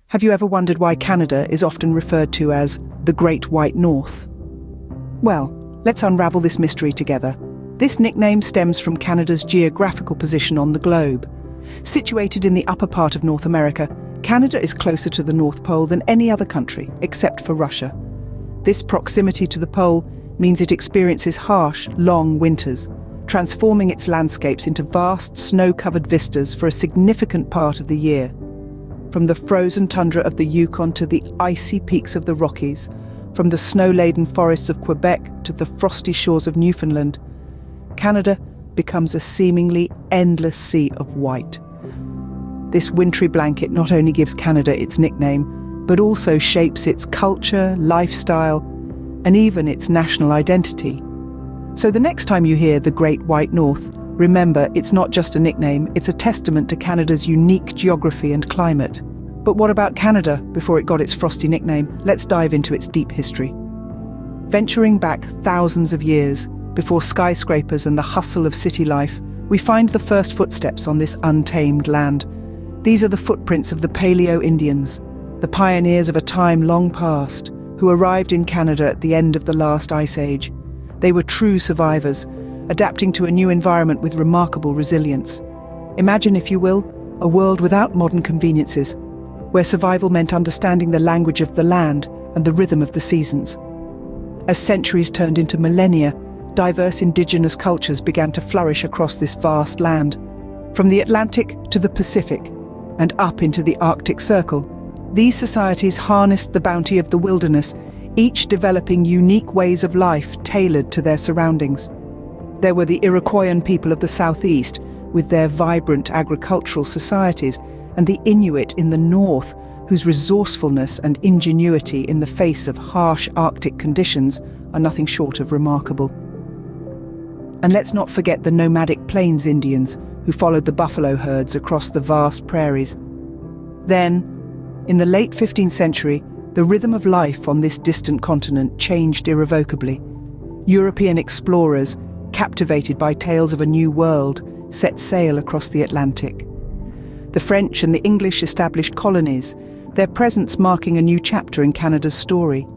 Have you ever wondered why Canada is often referred to as the Great White North? Well, let's unravel this mystery together. This nickname stems from Canada's geographical position on the globe. Situated in the upper part of North America, Canada is closer to the North Pole than any other country, except for Russia. This proximity to the pole means it experiences harsh, long winters, transforming its landscapes into vast, snow-covered vistas for a significant part of the year. From the frozen tundra of the Yukon to the icy peaks of the Rockies, from the snow-laden forests of Quebec to the frosty shores of Newfoundland, Canada becomes a seemingly endless sea of white. This wintry blanket not only gives Canada its nickname, but also shapes its culture, lifestyle, and even its national identity. So the next time you hear the Great White North, remember, it's not just a nickname, it's a testament to Canada's unique geography and climate. But what about Canada before it got its frosty nickname? Let's dive into its deep history. Venturing back thousands of years, before skyscrapers and the hustle of city life, we find the first footsteps on this untamed land. These are the footprints of the Paleo-Indians, the pioneers of a time long past, who arrived in Canada at the end of the last ice age. They were true survivors, adapting to a new environment with remarkable resilience. Imagine, if you will, a world without modern conveniences, where survival meant understanding the language of the land and the rhythm of the seasons. As centuries turned into millennia, diverse indigenous cultures began to flourish across this vast land. From the Atlantic to the Pacific, and up into the Arctic Circle, these societies harnessed the bounty of the wilderness, each developing unique ways of life tailored to their surroundings. There were the Iroquoian people of the southeast, with their vibrant agricultural societies, and the Inuit in the north, whose resourcefulness and ingenuity in the face of harsh Arctic conditions are nothing short of remarkable. And let's not forget the nomadic Plains Indians, who followed the buffalo herds across the vast prairies. Then, in the late 15th century, the rhythm of life on this distant continent changed irrevocably. European explorers, captivated by tales of a new world, set sail across the Atlantic. The French and the English established colonies, their presence marking a new chapter in Canada's story.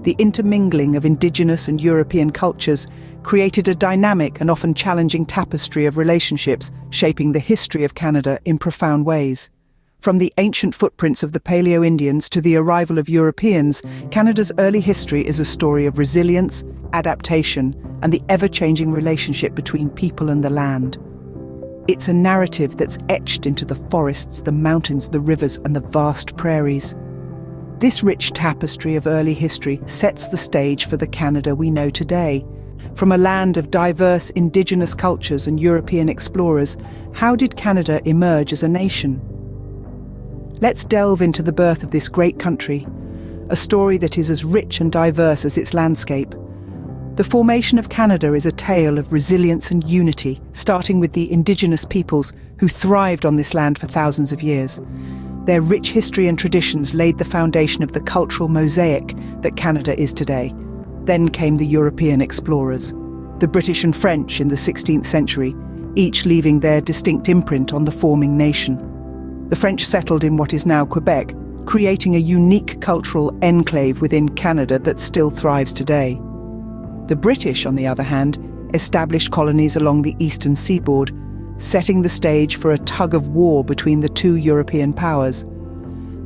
The intermingling of Indigenous and European cultures created a dynamic and often challenging tapestry of relationships, shaping the history of Canada in profound ways. From the ancient footprints of the Paleo-Indians to the arrival of Europeans, Canada's early history is a story of resilience, adaptation, and the ever-changing relationship between people and the land. It's a narrative that's etched into the forests, the mountains, the rivers, and the vast prairies. This rich tapestry of early history sets the stage for the Canada we know today. From a land of diverse Indigenous cultures and European explorers, how did Canada emerge as a nation? Let's delve into the birth of this great country, a story that is as rich and diverse as its landscape. The formation of Canada is a tale of resilience and unity, starting with the Indigenous peoples who thrived on this land for thousands of years. Their rich history and traditions laid the foundation of the cultural mosaic that Canada is today. Then came the European explorers, the British and French in the 16th century, each leaving their distinct imprint on the forming nation. The French settled in what is now Quebec, creating a unique cultural enclave within Canada that still thrives today. The British, on the other hand, established colonies along the eastern seaboard, setting the stage for a tug-of-war between the two European powers.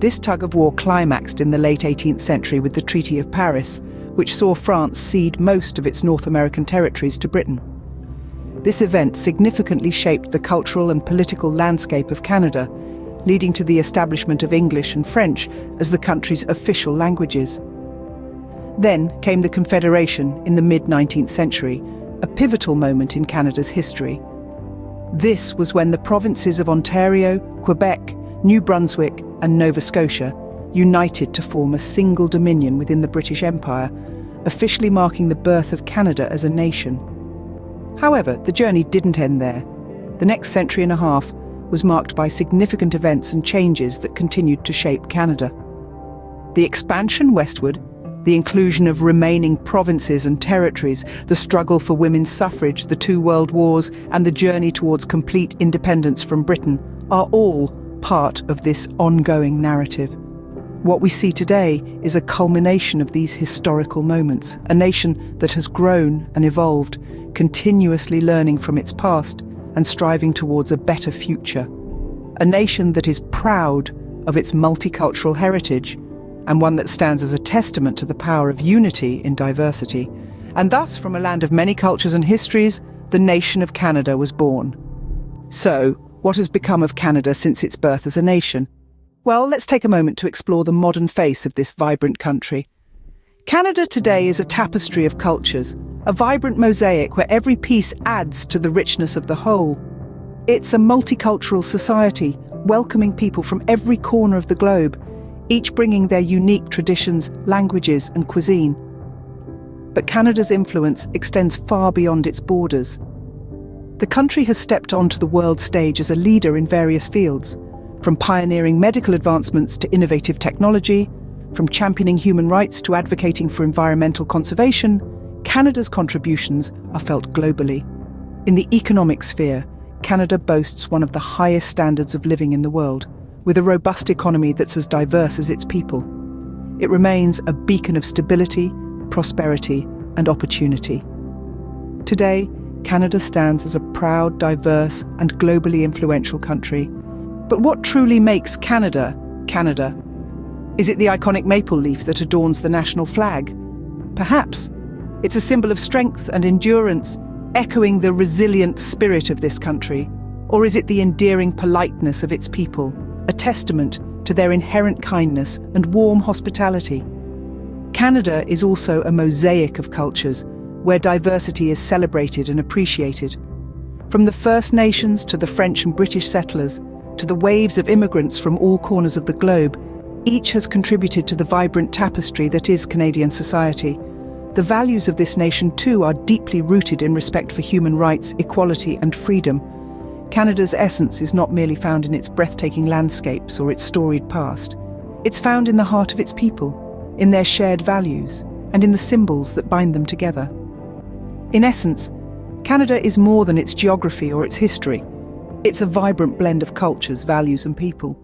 This tug-of-war climaxed in the late 18th century with the Treaty of Paris, which saw France cede most of its North American territories to Britain. This event significantly shaped the cultural and political landscape of Canada, leading to the establishment of English and French as the country's official languages. Then came the Confederation in the mid-19th century, a pivotal moment in Canada's history. This was when the provinces of Ontario, Quebec, New Brunswick, and Nova Scotia united to form a single dominion within the British Empire, officially marking the birth of Canada as a nation. However, the journey didn't end there. The next century and a half was marked by significant events and changes that continued to shape Canada. The expansion westward, the inclusion of remaining provinces and territories, the struggle for women's suffrage, the two world wars, and the journey towards complete independence from Britain are all part of this ongoing narrative. What we see today is a culmination of these historical moments, a nation that has grown and evolved, continuously learning from its past and striving towards a better future. A nation that is proud of its multicultural heritage, and one that stands as a testament to the power of unity in diversity. And thus, from a land of many cultures and histories, the nation of Canada was born. So, what has become of Canada since its birth as a nation? Well, let's take a moment to explore the modern face of this vibrant country. Canada today is a tapestry of cultures, a vibrant mosaic where every piece adds to the richness of the whole. It's a multicultural society, welcoming people from every corner of the globe, each bringing their unique traditions, languages, and cuisine. But Canada's influence extends far beyond its borders. The country has stepped onto the world stage as a leader in various fields, from pioneering medical advancements to innovative technology, from championing human rights to advocating for environmental conservation. Canada's contributions are felt globally. In the economic sphere, Canada boasts one of the highest standards of living in the world, with a robust economy that's as diverse as its people. It remains a beacon of stability, prosperity, and opportunity. Today, Canada stands as a proud, diverse, and globally influential country. But what truly makes Canada, Canada? Is it the iconic maple leaf that adorns the national flag? Perhaps. It's a symbol of strength and endurance, echoing the resilient spirit of this country. Or is it the endearing politeness of its people, a testament to their inherent kindness and warm hospitality? Canada is also a mosaic of cultures, where diversity is celebrated and appreciated. From the First Nations to the French and British settlers, to the waves of immigrants from all corners of the globe, each has contributed to the vibrant tapestry that is Canadian society. The values of this nation too are deeply rooted in respect for human rights, equality and freedom. Canada's essence is not merely found in its breathtaking landscapes or its storied past. It's found in the heart of its people, in their shared values, and in the symbols that bind them together. In essence, Canada is more than its geography or its history. It's a vibrant blend of cultures, values and people.